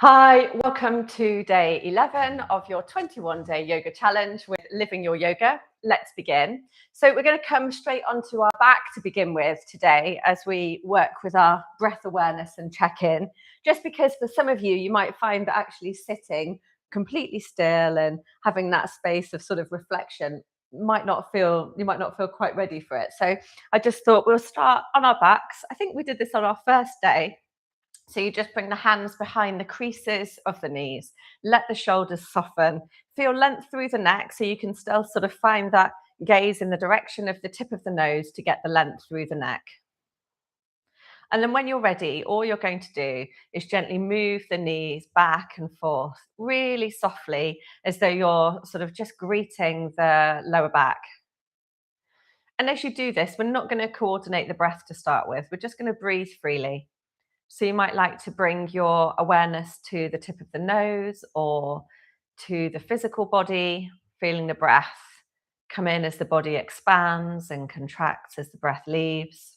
Hi, welcome to day 11 of your 21-day yoga challenge with Living Your Yoga. Let's begin. So we're going to come straight onto our back to begin with today as we work with our breath awareness and check in. Just because for some of you, you might find that actually sitting completely still and having that space of sort of reflection you might not feel quite ready for it. So I just thought we'll start on our backs. I think we did this on our first day. So you just bring the hands behind the creases of the knees, let the shoulders soften, feel length through the neck so you can still sort of find that gaze in the direction of the tip of the nose to get the length through the neck. And then when you're ready, all you're going to do is gently move the knees back and forth, really softly, as though you're sort of just greeting the lower back. And as you do this, we're not going to coordinate the breath to start with. We're just going to breathe freely. So you might like to bring your awareness to the tip of the nose or to the physical body, feeling the breath come in as the body expands and contracts as the breath leaves.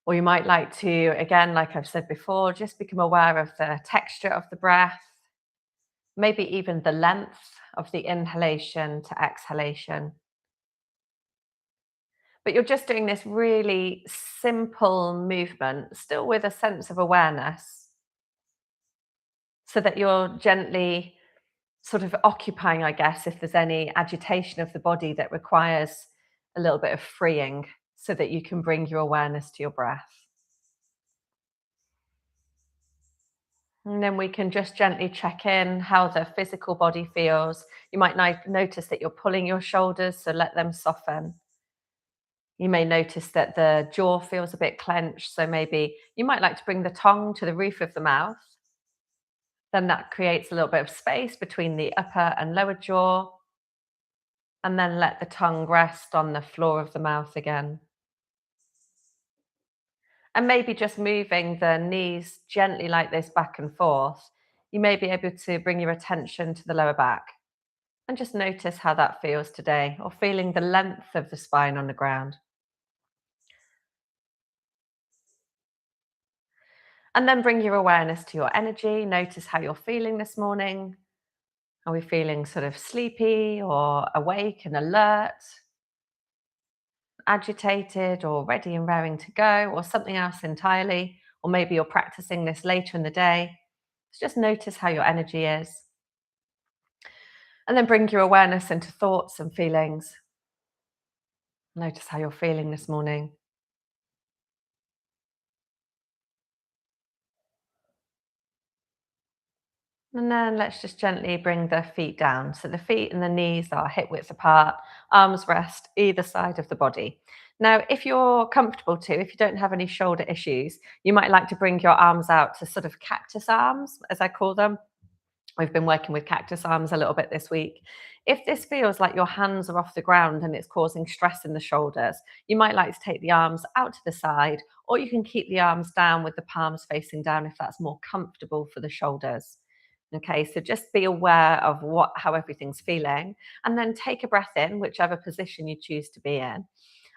Or you might like to, again, like I've said before, just become aware of the texture of the breath, maybe even the length of the inhalation to exhalation. But you're just doing this really simple movement, still with a sense of awareness, so that you're gently sort of occupying, I guess, if there's any agitation of the body that requires a little bit of freeing, so that you can bring your awareness to your breath. And then we can just gently check in how the physical body feels. You might notice that you're pulling your shoulders, so let them soften. You may notice that the jaw feels a bit clenched, so maybe you might like to bring the tongue to the roof of the mouth. Then that creates a little bit of space between the upper and lower jaw. And then let the tongue rest on the floor of the mouth again. And maybe just moving the knees gently like this back and forth, you may be able to bring your attention to the lower back and just notice how that feels today, or feeling the length of the spine on the ground. And then bring your awareness to your energy. Notice how you're feeling this morning. Are we feeling sort of sleepy or awake and alert? Agitated or ready and raring to go, or something else entirely? Or maybe you're practicing this later in the day. So just notice how your energy is. And then bring your awareness into thoughts and feelings. Notice how you're feeling this morning. And then let's just gently bring the feet down. So the feet and the knees are hip width apart, arms rest either side of the body. Now, if you're comfortable to, if you don't have any shoulder issues, you might like to bring your arms out to sort of cactus arms, as I call them. We've been working with cactus arms a little bit this week. If this feels like your hands are off the ground and it's causing stress in the shoulders, you might like to take the arms out to the side, or you can keep the arms down with the palms facing down if that's more comfortable for the shoulders. Okay, so just be aware of how everything's feeling, and then take a breath in, whichever position you choose to be in.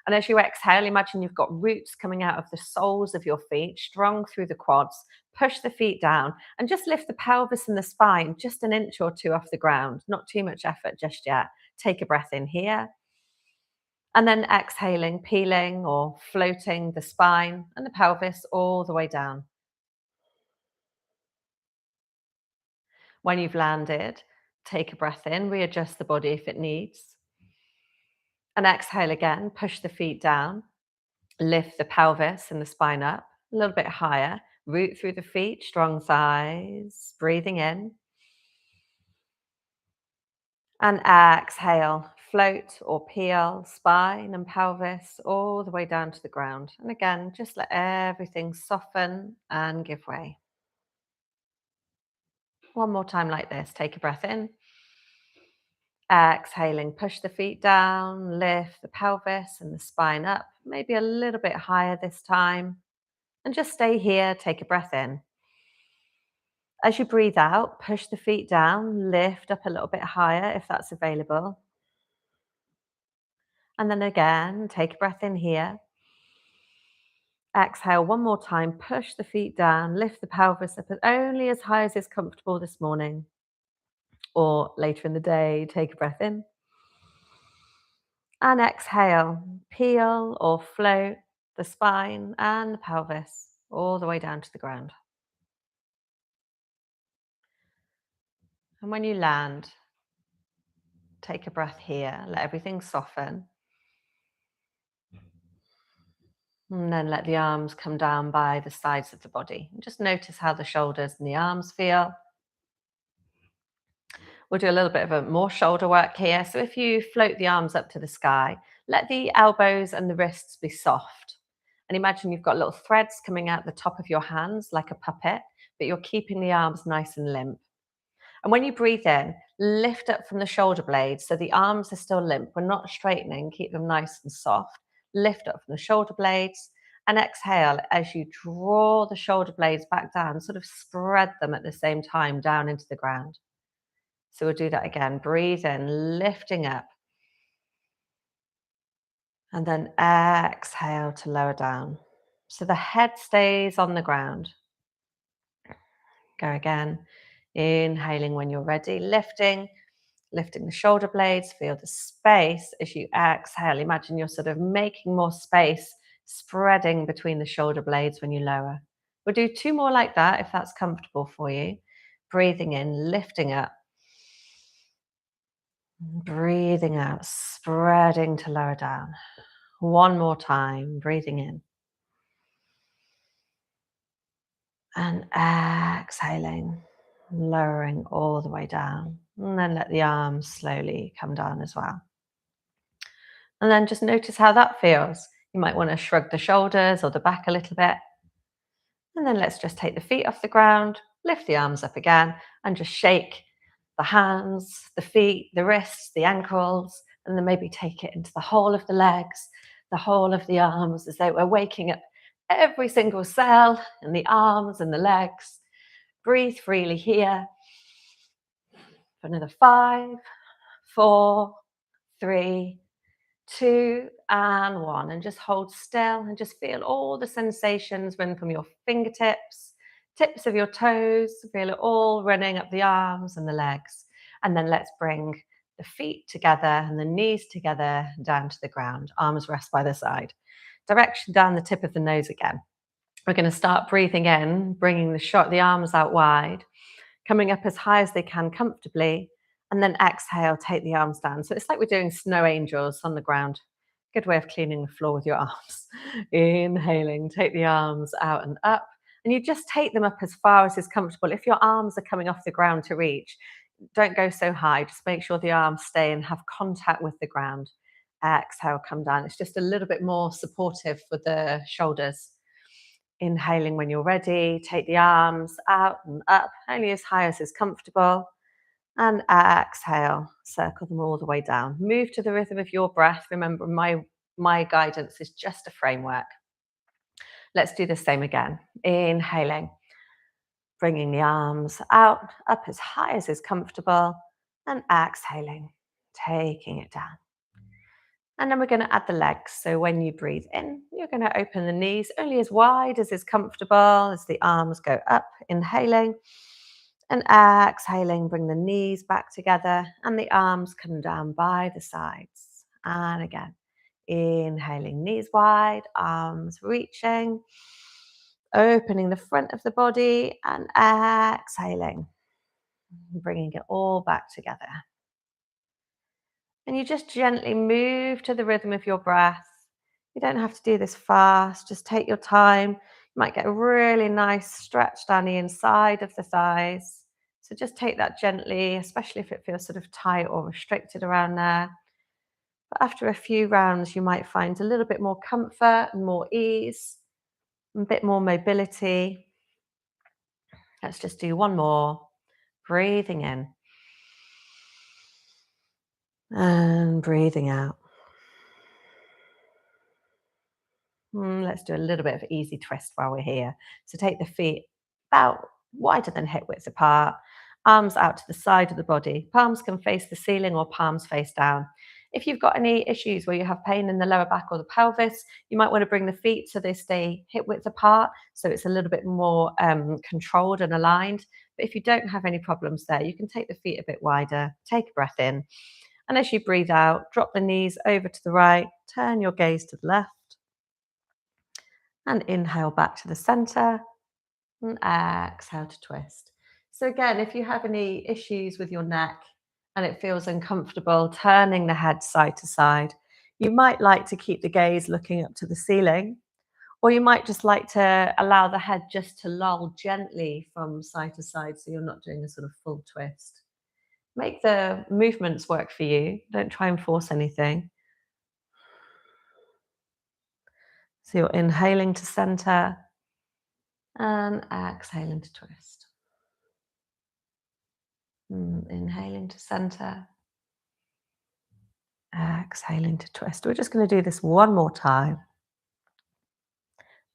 And as you exhale, imagine you've got roots coming out of the soles of your feet, strong through the quads. Push the feet down and just lift the pelvis and the spine just an inch or two off the ground. Not too much effort just yet. Take a breath in here. And then exhaling, peeling or floating the spine and the pelvis all the way down. When you've landed, take a breath in, readjust the body if it needs. And exhale again, push the feet down, lift the pelvis and the spine up a little bit higher, root through the feet, strong thighs, breathing in. And exhale, float or peel spine and pelvis all the way down to the ground. And again, just let everything soften and give way. One more time like this. Take a breath in. Exhaling, push the feet down, lift the pelvis and the spine up, maybe a little bit higher this time. And just stay here, take a breath in. As you breathe out, push the feet down, lift up a little bit higher if that's available. And then again, take a breath in here. Exhale one more time, push the feet down, lift the pelvis up only as high as is comfortable this morning. Or later in the day, take a breath in. And exhale, peel or float the spine and the pelvis all the way down to the ground. And when you land, take a breath here, let everything soften. And then let the arms come down by the sides of the body. And just notice how the shoulders and the arms feel. We'll do a little bit of more shoulder work here. So if you float the arms up to the sky, let the elbows and the wrists be soft. And imagine you've got little threads coming out the top of your hands like a puppet, but you're keeping the arms nice and limp. And when you breathe in, lift up from the shoulder blades so the arms are still limp. We're not straightening, keep them nice and soft. Lift up from the shoulder blades and exhale as you draw the shoulder blades back down, sort of spread them at the same time down into the ground. So we'll do that again. Breathe in, lifting up. And then exhale to lower down. So the head stays on the ground. Go again. Inhaling when you're ready, lifting the shoulder blades, feel the space as you exhale. Imagine you're sort of making more space, spreading between the shoulder blades when you lower. We'll do 2 more like that if that's comfortable for you. Breathing in, lifting up. Breathing out, spreading to lower down. One more time, breathing in. And exhaling, lowering all the way down. And then let the arms slowly come down as well. And then just notice how that feels. You might want to shrug the shoulders or the back a little bit. And then let's just take the feet off the ground, lift the arms up again, and just shake the hands, the feet, the wrists, the ankles, and then maybe take it into the whole of the legs, the whole of the arms, as though we're waking up every single cell in the arms and the legs. Breathe freely here. For another 5, 4, 3, 2, and 1. And just hold still and just feel all the sensations run from your fingertips, tips of your toes. Feel it all running up the arms and the legs. And then let's bring the feet together and the knees together down to the ground. Arms rest by the side. Direction down the tip of the nose again. We're going to start breathing in, bringing the arms out wide, coming up as high as they can comfortably, and then exhale, take the arms down. So it's like we're doing snow angels on the ground. Good way of cleaning the floor with your arms. Inhaling, take the arms out and up, and you just take them up as far as is comfortable. If your arms are coming off the ground to reach, don't go so high. Just make sure the arms stay and have contact with the ground. Exhale, come down. It's just a little bit more supportive for the shoulders. Inhaling when you're ready, take the arms out and up, only as high as is comfortable. And exhale, circle them all the way down. Move to the rhythm of your breath. Remember, my guidance is just a framework. Let's do the same again. Inhaling, bringing the arms out, up as high as is comfortable, and exhaling, taking it down. And then we're going to add the legs. So when you breathe in, you're going to open the knees only as wide as is comfortable as the arms go up, inhaling. And exhaling, bring the knees back together and the arms come down by the sides. And again, inhaling, knees wide, arms reaching, opening the front of the body and exhaling, bringing it all back together. And you just gently move to the rhythm of your breath. You don't have to do this fast, just take your time. You might get a really nice stretch down the inside of the thighs. So just take that gently, especially if it feels sort of tight or restricted around there. But after a few rounds, you might find a little bit more comfort and more ease, a bit more mobility. Let's just do one more. Breathing in and breathing out. Let's do a little bit of easy twist while we're here. So take the feet about wider than hip width apart, arms out to the side of the body. Palms can face the ceiling or palms face down. If you've got any issues where you have pain in the lower back or the pelvis, you might want to bring the feet so they stay hip width apart, so it's a little bit more controlled and aligned. But if you don't have any problems there, you can take the feet a bit wider, take a breath in, and as you breathe out, drop the knees over to the right, turn your gaze to the left, and inhale back to the center, and exhale to twist. So again, if you have any issues with your neck and it feels uncomfortable turning the head side to side, you might like to keep the gaze looking up to the ceiling, or you might just like to allow the head just to loll gently from side to side so you're not doing a sort of full twist. Make the movements work for you. Don't try and force anything. So you're inhaling to center and exhaling to twist. Inhaling to center, exhaling to twist. We're just going to do this one more time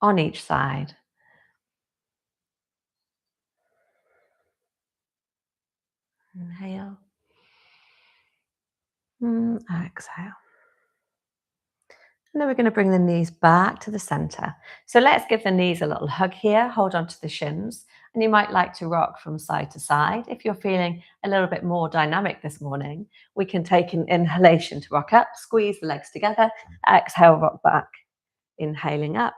on each side. Inhale. Exhale. And then we're going to bring the knees back to the center. So let's give the knees a little hug here. Hold on to the shins. And you might like to rock from side to side. If you're feeling a little bit more dynamic this morning, we can take an inhalation to rock up, squeeze the legs together, exhale, rock back. Inhaling up,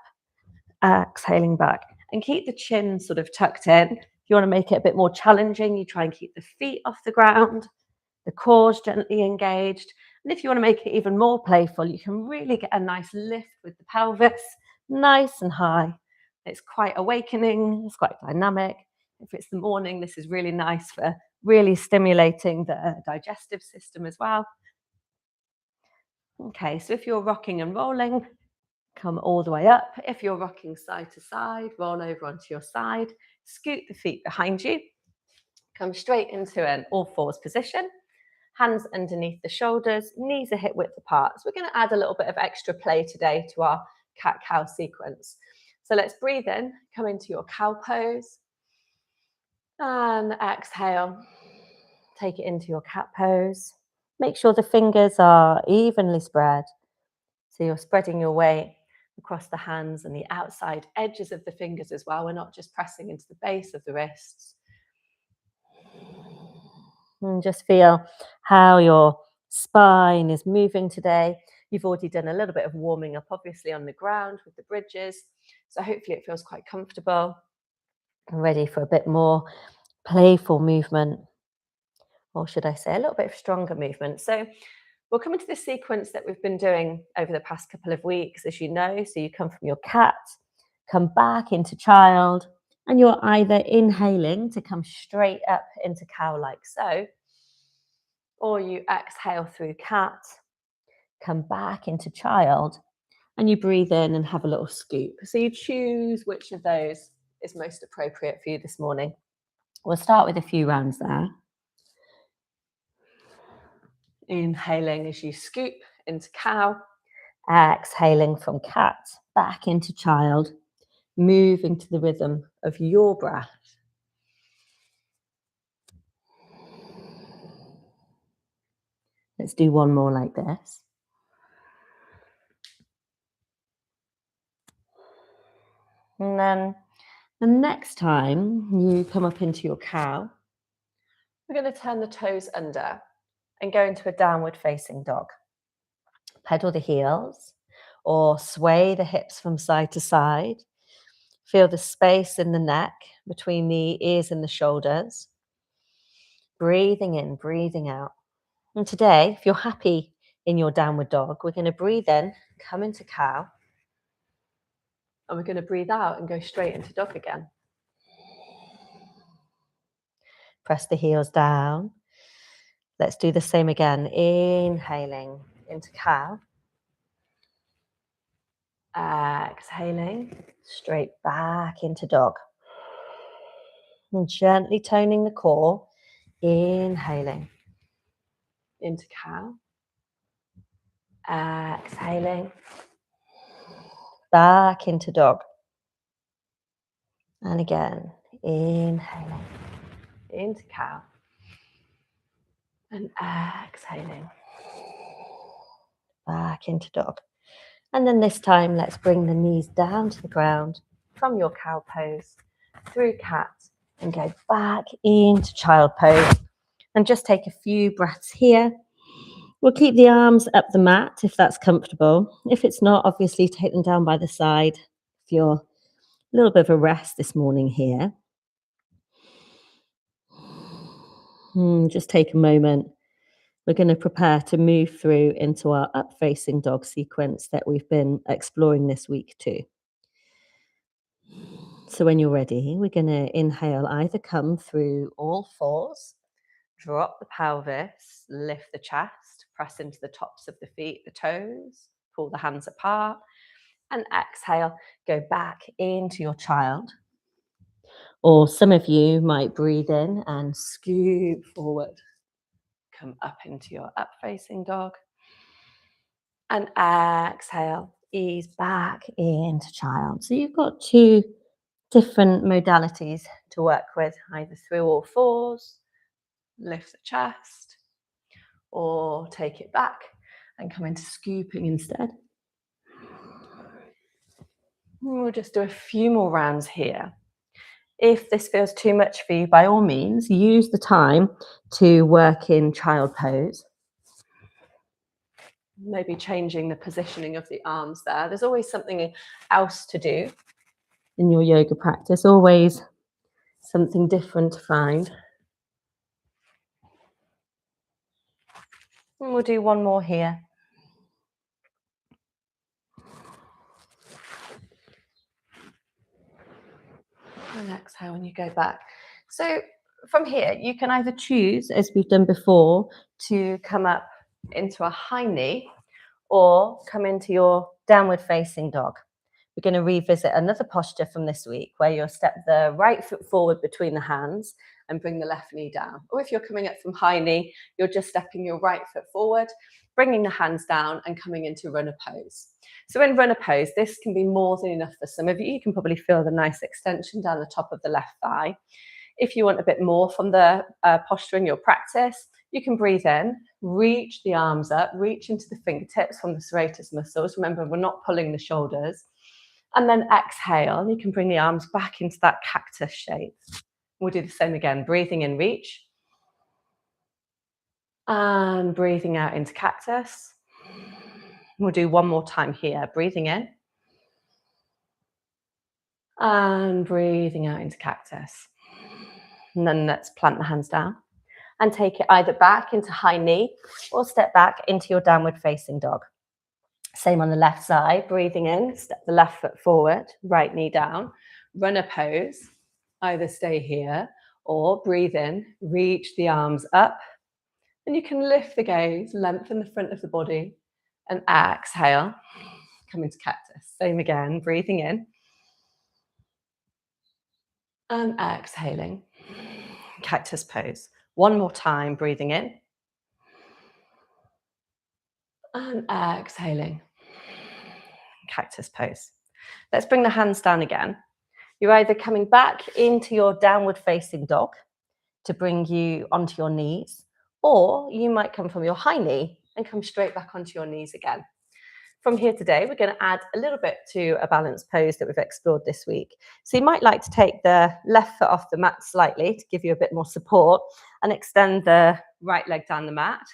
exhaling back. And keep the chin sort of tucked in. If you want to make it a bit more challenging, you try and keep the feet off the ground, the core's gently engaged. And if you want to make it even more playful, you can really get a nice lift with the pelvis, nice and high. It's quite awakening, it's quite dynamic. If it's the morning, this is really nice for really stimulating the digestive system as well. Okay, so if you're rocking and rolling, come all the way up. If you're rocking side to side, roll over onto your side, scoot the feet behind you, come straight into an all fours position. Hands underneath the shoulders, knees are hip width apart. So we're going to add a little bit of extra play today to our cat-cow sequence. So let's breathe in, come into your cow pose, and exhale. Take it into your cat pose. Make sure the fingers are evenly spread. So you're spreading your weight across the hands and the outside edges of the fingers as well. We're not just pressing into the base of the wrists. And just feel how your spine is moving today. You've already done a little bit of warming up, obviously, on the ground with the bridges. So hopefully it feels quite comfortable and ready for a bit more playful movement. Or should I say a little bit of stronger movement. So we'll come into the sequence that we've been doing over the past couple of weeks, as you know. So you come from your cat, come back into child, and you're either inhaling to come straight up into cow like so, or you exhale through cat, come back into child, and you breathe in and have a little scoop. So you choose which of those is most appropriate for you this morning. We'll start with a few rounds there. Inhaling as you scoop into cow, exhaling from cat back into child, moving to the rhythm of your breath. Let's do one more like this. And then the next time you come up into your cow, we're going to turn the toes under and go into a downward facing dog. Pedal the heels or sway the hips from side to side. Feel the space in the neck between the ears and the shoulders. Breathing in, breathing out. And today, if you're happy in your downward dog, we're going to breathe in, come into cow, and we're going to breathe out and go straight into dog again. Press the heels down. Let's do the same again. Inhaling into cow. Exhaling straight back into dog. And gently toning the core. Inhaling into cow. Exhaling back into dog. And again, inhaling into cow. And exhaling back into dog. And then this time, let's bring the knees down to the ground from your cow pose, through cat, and go back into child pose. And just take a few breaths here. We'll keep the arms up the mat if that's comfortable. If it's not, obviously take them down by the side if you're a little bit of a rest this morning here. Just take a moment. We're going to prepare to move through into our up-facing dog sequence that we've been exploring this week too. So when you're ready, we're going to inhale, either come through all fours, drop the pelvis, lift the chest, press into the tops of the feet, the toes, pull the hands apart, and exhale, go back into your child. Or some of you might breathe in and scoop forward. Come up into your up-facing dog. And exhale, ease back into child. So you've got two different modalities to work with, either through all fours, lift the chest, or take it back and come into scooping instead. We'll just do a few more rounds here. If this feels too much for you, by all means, use the time to work in child pose. Maybe changing the positioning of the arms there. There's always something else to do in your yoga practice, always something different to find. And we'll do one more here. And exhale when you go back. So from here, you can either choose, as we've done before, to come up into a high knee or come into your downward facing dog. We're going to revisit another posture from this week where you'll step the right foot forward between the hands and bring the left knee down. Or if you're coming up from high knee, you're just stepping your right foot forward, bringing the hands down and coming into runner pose. So in runner pose, this can be more than enough for some of you. You can probably feel the nice extension down the top of the left thigh. If you want a bit more from the posture in your practice, you can breathe in, reach the arms up, reach into the fingertips from the serratus muscles. Remember, we're not pulling the shoulders. And then exhale, you can bring the arms back into that cactus shape. We'll do the same again, breathing in, reach. And breathing out into cactus. We'll do one more time here, breathing in. And breathing out into cactus. And then let's plant the hands down and take it either back into high knee or step back into your downward facing dog. Same on the left side, breathing in, step the left foot forward, right knee down, runner pose, either stay here or breathe in, reach the arms up, and you can lift the gaze, lengthen the front of the body, and exhale, come into cactus. Same again, breathing in, and exhaling, cactus pose. One more time, breathing in, and exhaling, cactus pose. Let's bring the hands down again. You're either coming back into your downward facing dog to bring you onto your knees, or you might come from your high knee and come straight back onto your knees again. From here today, we're going to add a little bit to a balanced pose that we've explored this week. So you might like to take the left foot off the mat slightly to give you a bit more support and extend the right leg down the mat.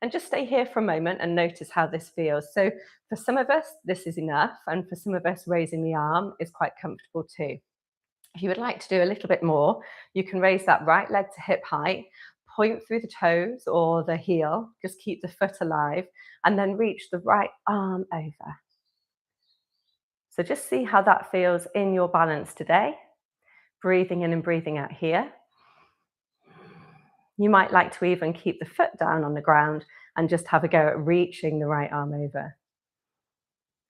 And just stay here for a moment and notice how this feels. So for some of us, this is enough. And for some of us, raising the arm is quite comfortable too. If you would like to do a little bit more, you can raise that right leg to hip height, point through the toes or the heel, just keep the foot alive, and then reach the right arm over. So just see how that feels in your balance today. Breathing in and breathing out here. You might like to even keep the foot down on the ground and just have a go at reaching the right arm over.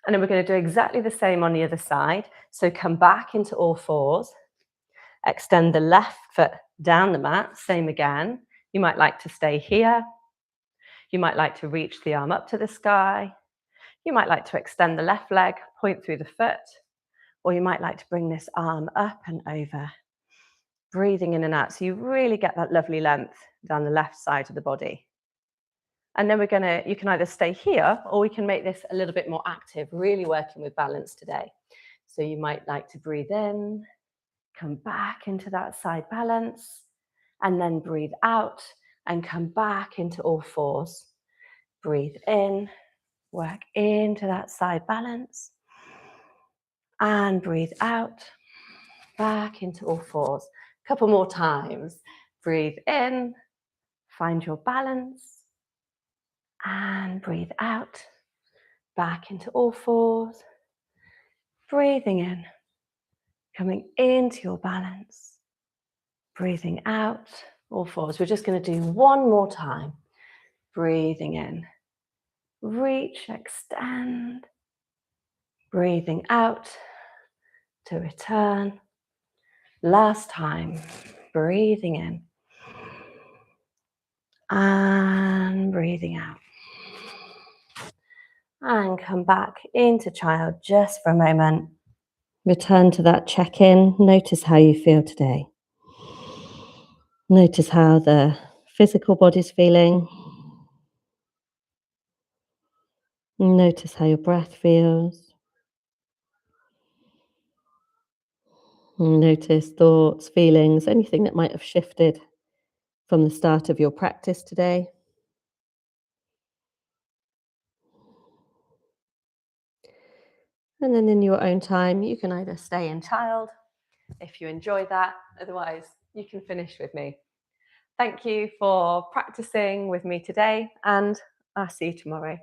And then we're going to do exactly the same on the other side. So come back into all fours. Extend the left foot down the mat, same again. You might like to stay here. You might like to reach the arm up to the sky. You might like to extend the left leg, point through the foot. Or you might like to bring this arm up and over. Breathing in and out, so you really get that lovely length down the left side of the body. And then you can either stay here or we can make this a little bit more active, really working with balance today. So you might like to breathe in, come back into that side balance, and then breathe out and come back into all fours. Breathe in, work into that side balance, and breathe out, back into all fours. A couple more times. Breathe in, find your balance, and breathe out, back into all fours. Breathing in, coming into your balance, breathing out, all fours. We're just going to do one more time. Breathing in, reach, extend. Breathing out to return. Last time, breathing in and breathing out. And come back into child just for a moment. Return to that check-in. Notice how you feel today. Notice how the physical body's feeling. Notice how your breath feels. Notice thoughts, feelings, anything that might have shifted from the start of your practice today. And then in your own time, you can either stay in child if you enjoy that. Otherwise, you can finish with me. Thank you for practicing with me today, and I'll see you tomorrow.